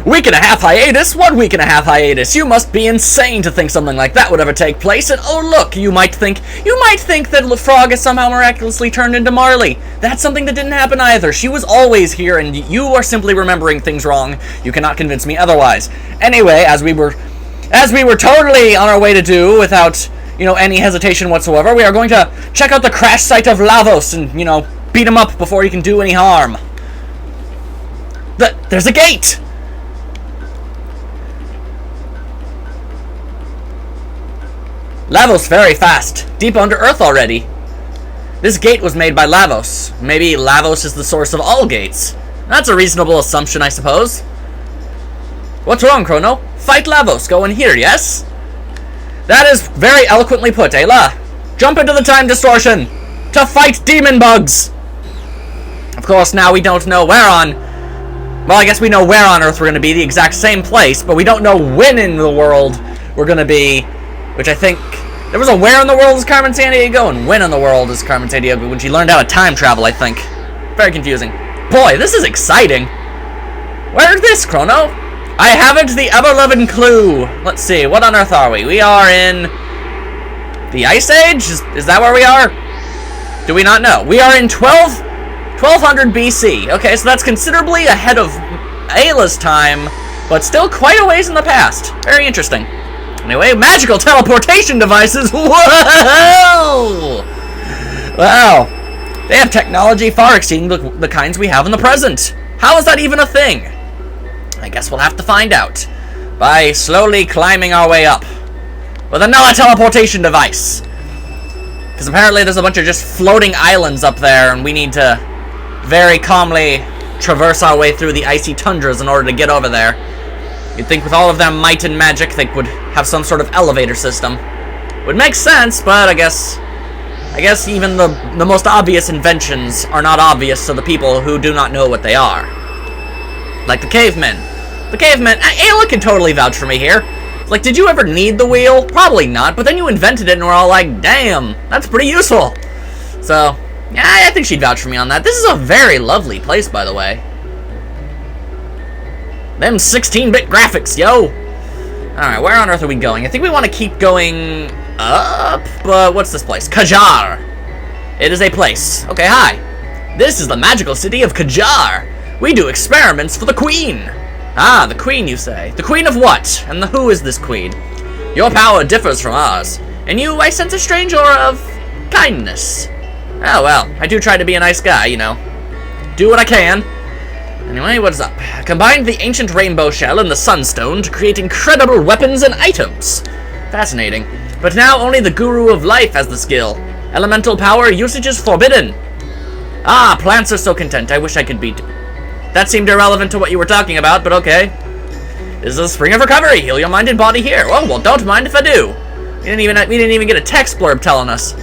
Week and a half hiatus? 1 week and a half hiatus. You must be insane to think something like that would ever take place. And oh look, you might think that Frog has somehow miraculously turned into Marley. That's something that didn't happen either. She was always here, and you are simply remembering things wrong. You cannot convince me otherwise. Anyway, as we were totally on our way to do without, any hesitation whatsoever, we are going to check out the crash site of Lavos and, beat him up before he can do any harm. There's a gate! Lavos very fast. Deep under Earth already. This gate was made by Lavos. Maybe Lavos is the source of all gates. That's a reasonable assumption, I suppose. What's wrong, Chrono? Fight Lavos. Go in here, yes? That is very eloquently put, Ayla. Jump into the time distortion to fight demon bugs. Of course, now we don't know where on... Well, I guess we know where on Earth we're going to be, the exact same place, but we don't know when in the world we're going to be, which I think... There was a where in the world is Carmen Sandiego, and when in the world is Carmen Sandiego when she learned how to time travel, I think. Very confusing. Boy, this is exciting. Where's this, Chrono? I haven't the ever-loving clue. Let's see, what on earth are we? We are in... the Ice Age? Is that where we are? Do we not know? We are in 1200 BC. Okay, so that's considerably ahead of Ayla's time, but still quite a ways in the past. Very interesting. Anyway, magical teleportation devices. Whoa! Wow. They have technology far exceeding the kinds we have in the present. How is that even a thing? I guess we'll have to find out by slowly climbing our way up with another teleportation device. Because apparently there's a bunch of just floating islands up there, and we need to very calmly traverse our way through the icy tundras in order to get over there. You'd think with all of their might and magic they would have some sort of elevator system. Would make sense, but I guess even the most obvious inventions are not obvious to the people who do not know what they are. Like the cavemen. The cavemen, Ayla can totally vouch for me here. Like, did you ever need the wheel? Probably not, but then you invented it and we're all like, damn, that's pretty useful. So, yeah, I think she'd vouch for me on that. This is a very lovely place, by the way. Them 16-bit graphics, yo! Alright, where on earth are we going? I think we want to keep going up, but what's this place? Kjar! It is a place. Okay, hi. This is the magical city of Kjar. We do experiments for the queen. Ah, the queen, you say. The queen of what? And who is this queen? Your power differs from ours. In you, I sense a strange aura of kindness. Oh, well, I do try to be a nice guy, Do what I can. Anyway, what's up? Combined the ancient rainbow shell and the sunstone to create incredible weapons and items. Fascinating. But now only the guru of life has the skill. Elemental power usage is forbidden. Ah, plants are so content. I wish I could beat. That seemed irrelevant to what you were talking about, but okay. This is a spring of recovery. Heal your mind and body here. Oh, well, don't mind if I do. We didn't even get a text blurb telling us.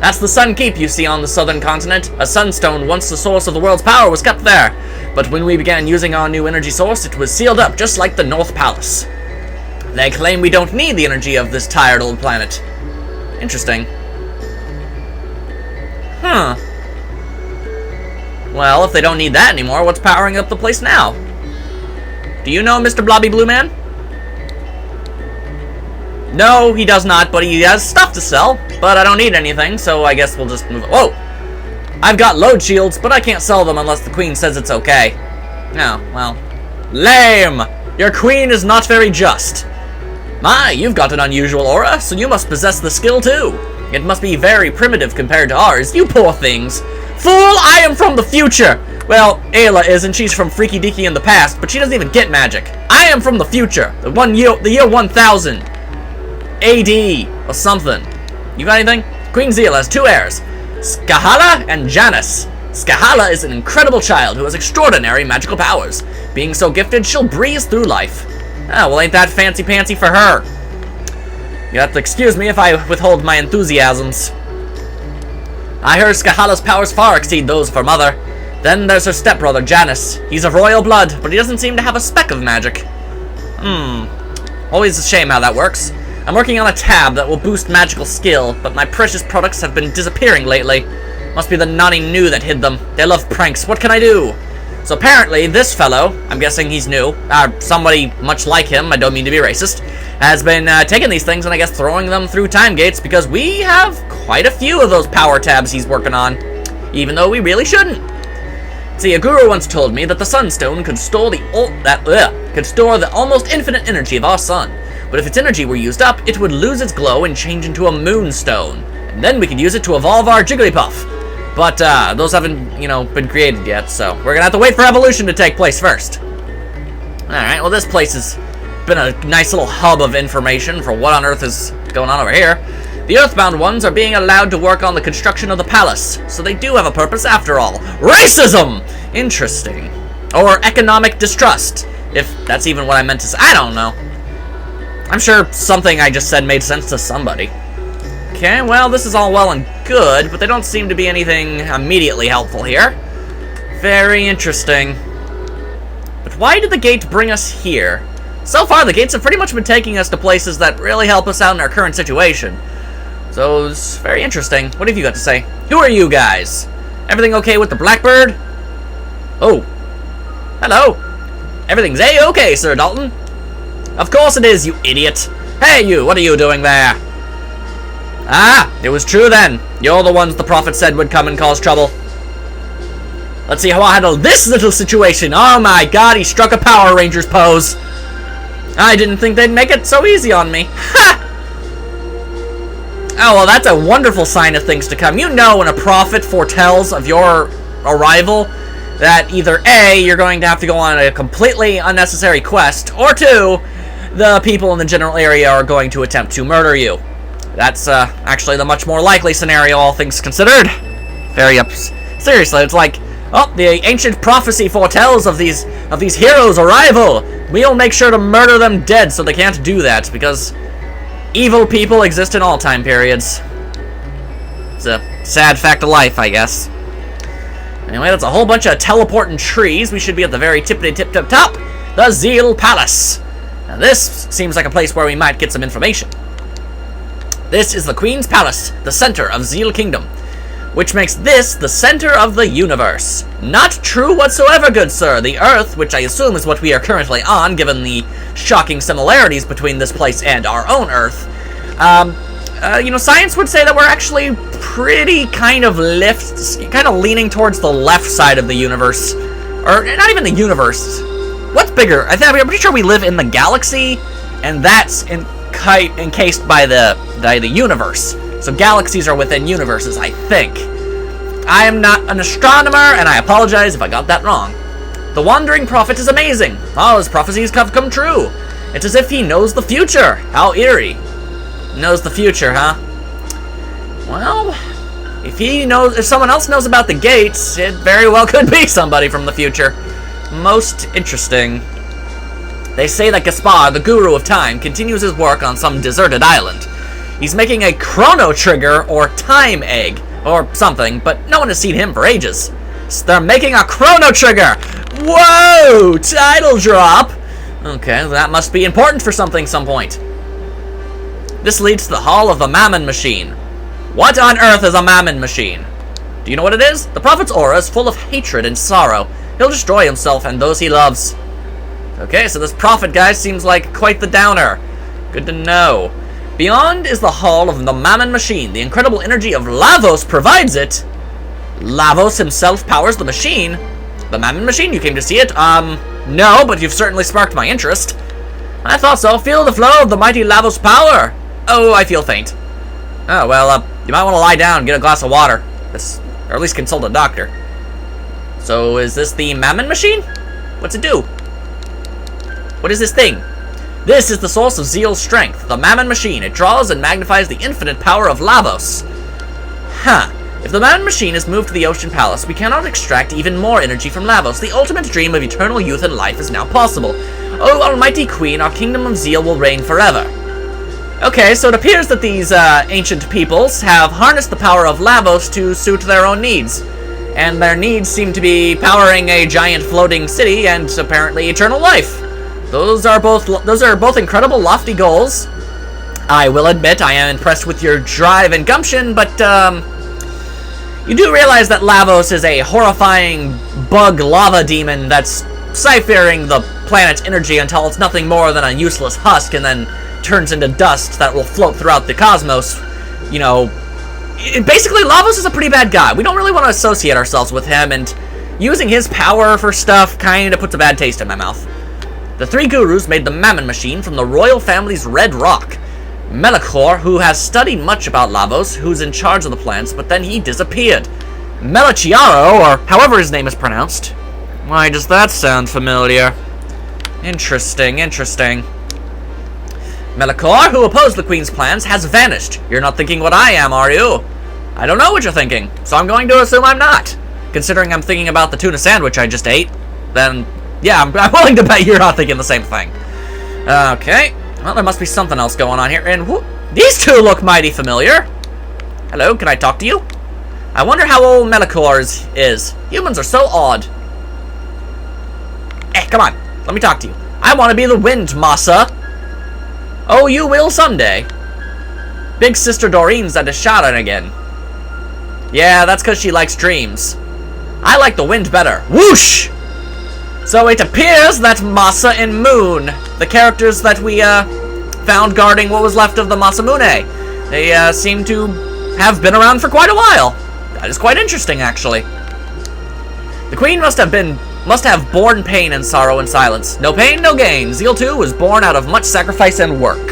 That's the Sun Keep you see on the southern continent. A sunstone, once the source of the world's power, was kept there. But when we began using our new energy source, it was sealed up, just like the North Palace. They claim we don't need the energy of this tired old planet. Interesting. Huh. Well, if they don't need that anymore, what's powering up the place now? Do you know Mr. Blobby Blue Man? No, he does not, but he has stuff to sell. But I don't need anything, so I guess we'll just move on. Whoa! I've got load shields, but I can't sell them unless the queen says it's okay. Oh, well. Lame! Your queen is not very just. My, you've got an unusual aura, so you must possess the skill too. It must be very primitive compared to ours, you poor things. Fool, I am from the future! Well, Ayla is, and she's from Freaky Deaky in the past, but she doesn't even get magic. I am from the future, the year 1000. AD, or something. You got anything? Queen Zeal has two heirs, Skahala and Janus. Skahala is an incredible child who has extraordinary magical powers. Being so gifted, she'll breeze through life. Ah, well, ain't that fancy-pantsy for her. You have to excuse me if I withhold my enthusiasms. I heard Skahala's powers far exceed those of her mother. Then there's her stepbrother, Janus. He's of royal blood, but he doesn't seem to have a speck of magic. Always a shame how that works. I'm working on a tab that will boost magical skill, but my precious products have been disappearing lately. Must be the naughty new that hid them. They love pranks. What can I do? So apparently this fellow, I'm guessing he's new, somebody much like him, I don't mean to be racist, has been taking these things and I guess throwing them through time gates because we have quite a few of those power tabs he's working on, even though we really shouldn't. See, a guru once told me that the Sunstone could store the almost infinite energy of our sun, but if its energy were used up, it would lose its glow and change into a moonstone, and then we could use it to evolve our Jigglypuff. But those haven't, been created yet, so we're gonna have to wait for evolution to take place first. Alright, well this place has been a nice little hub of information for what on earth is going on over here. The Earthbound ones are being allowed to work on the construction of the palace, so they do have a purpose after all. Racism! Interesting. Or economic distrust, if that's even what I meant to say. I don't know. I'm sure something I just said made sense to somebody. Okay, well, this is all well and good, but they don't seem to be anything immediately helpful here. Very interesting. But why did the gate bring us here? So far, the gates have pretty much been taking us to places that really help us out in our current situation. So, it's very interesting. What have you got to say? Who are you guys? Everything okay with the Blackbird? Oh. Hello. Everything's A-okay, Sir Dalton. Of course it is, you idiot. Hey, you, what are you doing there? Ah, it was true then. You're the ones the prophet said would come and cause trouble. Let's see how I handle this little situation. Oh my god, he struck a Power Rangers pose. I didn't think they'd make it so easy on me. Ha! Oh, well, that's a wonderful sign of things to come. You know when a prophet foretells of your arrival that either A, you're going to have to go on a completely unnecessary quest, or 2, the people in the general area are going to attempt to murder you. That's actually the much more likely scenario, all things considered. Seriously, it's like, oh, the ancient prophecy foretells of these heroes' arrival. We'll make sure to murder them dead so they can't do that, because evil people exist in all time periods. It's a sad fact of life, I guess. Anyway, that's a whole bunch of teleporting trees. We should be at the very tippity-tip-top, the Zeal Palace. Now this seems like a place where we might get some information. This is the Queen's Palace, the center of Zeal Kingdom, which makes this the center of the universe. Not true whatsoever, good sir. The Earth, which I assume is what we are currently on, given the shocking similarities between this place and our own Earth, science would say that we're actually pretty kind of leaning towards the left side of the universe. Or, not even the universe. What's bigger? I'm pretty sure we live in the galaxy, and that's encased by the universe. So galaxies are within universes, I think. I am not an astronomer, and I apologize if I got that wrong. The Wandering Prophet is amazing. All his prophecies have come true. It's as if he knows the future. How eerie. Knows the future, huh? Well, if someone else knows about the gates, it very well could be somebody from the future. Most interesting. They say that Gaspar, the Guru of Time, continues his work on some deserted island. He's making a Chrono trigger or time egg, or something, but no one has seen him for ages. So they're making a Chrono trigger! Whoa! Title drop! Okay, that must be important for something some point. This leads to the Hall of the Mammon Machine. What on earth is a Mammon Machine? Do you know what it is? The Prophet's aura is full of hatred and sorrow. He'll destroy himself and those he loves. Okay, so this Prophet guy seems like quite the downer. Good to know. Beyond is the Hall of the Mammon Machine. The incredible energy of Lavos provides it. Lavos himself powers the machine. The Mammon Machine, you came to see it? No, but you've certainly sparked my interest. I thought so. Feel the flow of the mighty Lavos power. Oh, I feel faint. Oh, well, you might want to lie down and get a glass of water. Or at least consult a doctor. So, is this the Mammon Machine? What's it do? What is this thing? This is the source of Zeal's strength, the Mammon Machine. It draws and magnifies the infinite power of Lavos. Huh. If the Mammon Machine is moved to the Ocean Palace, we cannot extract even more energy from Lavos. The ultimate dream of eternal youth and life is now possible. Oh, Almighty Queen, our kingdom of Zeal will reign forever. Okay, so it appears that these ancient peoples have harnessed the power of Lavos to suit their own needs. And their needs seem to be powering a giant floating city and apparently eternal life. Those are both incredible lofty goals. I will admit I am impressed with your drive and gumption, but You do realize that Lavos is a horrifying bug lava demon that's ciphering the planet's energy until it's nothing more than a useless husk and then turns into dust that will float throughout the cosmos. You know, basically Lavos is a pretty bad guy. We don't really want to associate ourselves with him, and using his power for stuff kinda puts a bad taste in my mouth. The three gurus made the Mammon Machine from the royal family's red rock. Melchior, who has studied much about Lavos, who's in charge of the plants, but then he disappeared. Melichiaro, or however his name is pronounced. Why does that sound familiar? Interesting, interesting. Melchior, who opposed the Queen's plans, has vanished. You're not thinking what I am, are you? I don't know what you're thinking, so I'm going to assume I'm not. Considering I'm thinking about the tuna sandwich I just ate, then, yeah, I'm willing to bet you're not thinking the same thing. Okay. Well, there must be something else going on here, and these two look mighty familiar. Hello, can I talk to you? I wonder how old Melchior is. Humans are so odd. Come on, let me talk to you. I want to be the wind, Masa. Oh, you will someday. Big Sister Doreen's at a shouting again. Yeah, that's because she likes dreams. I like the wind better. Whoosh! So it appears that Masa and Moon, the characters that we found guarding what was left of the Masamune, they seem to have been around for quite a while. That is quite interesting, actually. The Queen must have borne pain and sorrow in silence. No pain, no gain. Zeal too was born out of much sacrifice and work.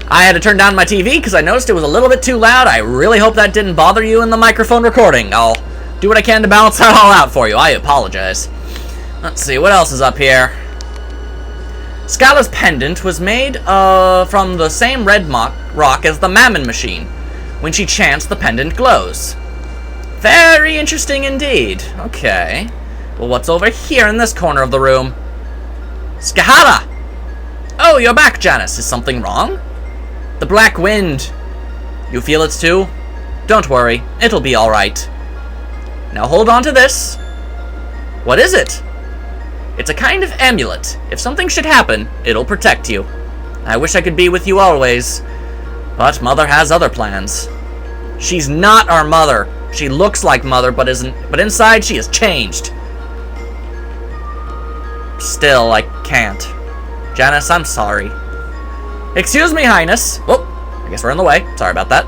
I had to turn down my TV because I noticed it was a little bit too loud. I really hope that didn't bother you in the microphone recording. I'll do what I can to balance that all out for you. I apologize. Let's see, what else is up here? Skylar's pendant was made from the same red rock as the Mammon Machine. When she chants, the pendant glows. Very interesting indeed. Okay. Well, what's over here in this corner of the room? Sahaba! Oh, you're back, Janice. Is something wrong? The black wind. You feel it too? Don't worry. It'll be alright. Now hold on to this. What is it? It's a kind of amulet. If something should happen, it'll protect you. I wish I could be with you always. But Mother has other plans. She's not our mother. She looks like Mother, but isn't. But inside, she has changed. Still, I can't. Janice, I'm sorry. Excuse me, Highness. Oh, I guess we're in the way. Sorry about that.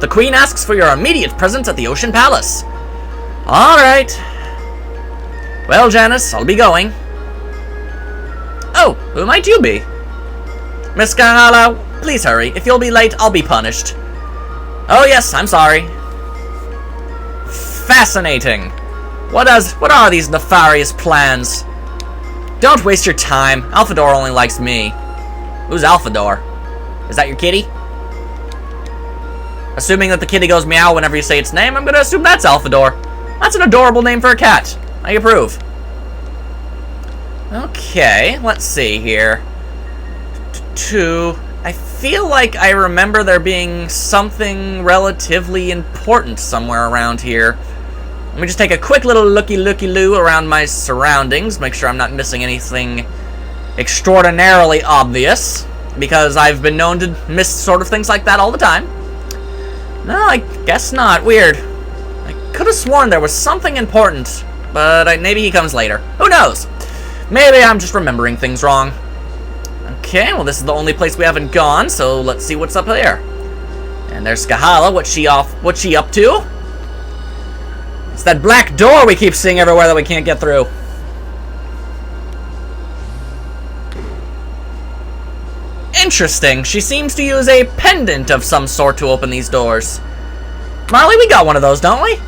The Queen asks for your immediate presence at the Ocean Palace. All right. Well, Janice, I'll be going. Oh, who might you be? Miss Kahala, please hurry. If you'll be late, I'll be punished. Oh yes, I'm sorry. Fascinating. What are these nefarious plans? Don't waste your time. Alphador only likes me. Who's Alphador? Is that your kitty? Assuming that the kitty goes meow whenever you say its name, I'm gonna assume that's Alphador. That's an adorable name for a cat. I approve. Okay, let's see here. I feel like I remember there being something relatively important somewhere around here. Let me just take a quick little looky-loo around my surroundings, make sure I'm not missing anything extraordinarily obvious, because I've been known to miss sort of things like that all the time. No, I guess not. Weird. I could have sworn there was something important, but maybe he comes later. Who knows? Maybe I'm just remembering things wrong. Okay, well this is the only place we haven't gone, so let's see what's up there. And there's Kahala. What's she up to? It's that black door we keep seeing everywhere that we can't get through. Interesting. She seems to use a pendant of some sort to open these doors. Marley, we got one of those, don't we?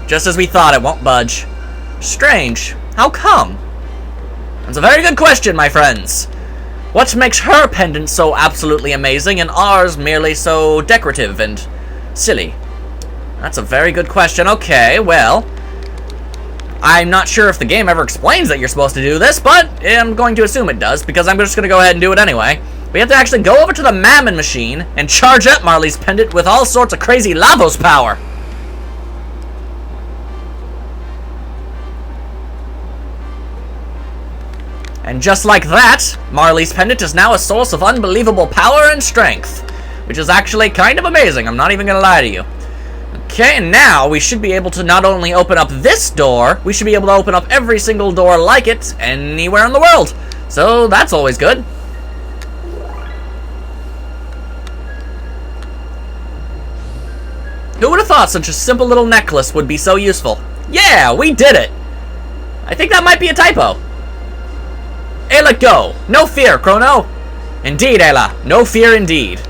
Just as we thought, it won't budge. Strange. How come? That's a very good question, my friends. What makes her pendant so absolutely amazing and ours merely so decorative and silly? That's a very good question. Okay, well, I'm not sure if the game ever explains that you're supposed to do this, but I'm going to assume it does, because I'm just going to go ahead and do it anyway. We have to actually go over to the Mammon Machine and charge up Marley's pendant with all sorts of crazy Lavos power. And just like that, Marley's pendant is now a source of unbelievable power and strength. Which is actually kind of amazing, I'm not even gonna lie to you. Okay, and now we should be able to not only open up this door, we should be able to open up every single door like it anywhere in the world. So that's always good. Who would have thought such a simple little necklace would be so useful? Yeah, we did it! I think that might be a typo. Ayla, go! No fear, Chrono! Indeed, Ayla. No fear indeed.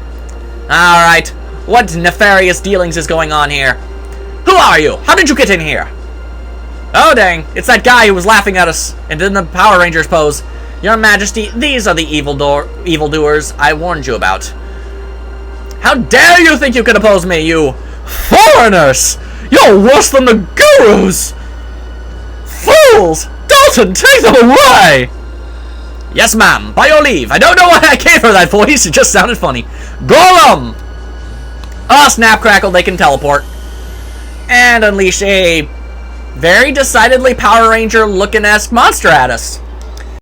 Alright. What nefarious dealings is going on here? Who are you? How did you get in here? Oh, dang. It's that guy who was laughing at us and in the Power Rangers pose. Your Majesty, these are the evildoers I warned you about. How dare you think you can oppose me, you foreigners! You're worse than the gurus! Fools! Dalton, take them away! Yes, ma'am. By your leave. I don't know why I gave her that voice. It just sounded funny. Golem! Ah, snap, crackle, they can teleport. And unleash a very decidedly Power Ranger-looking-esque monster at us.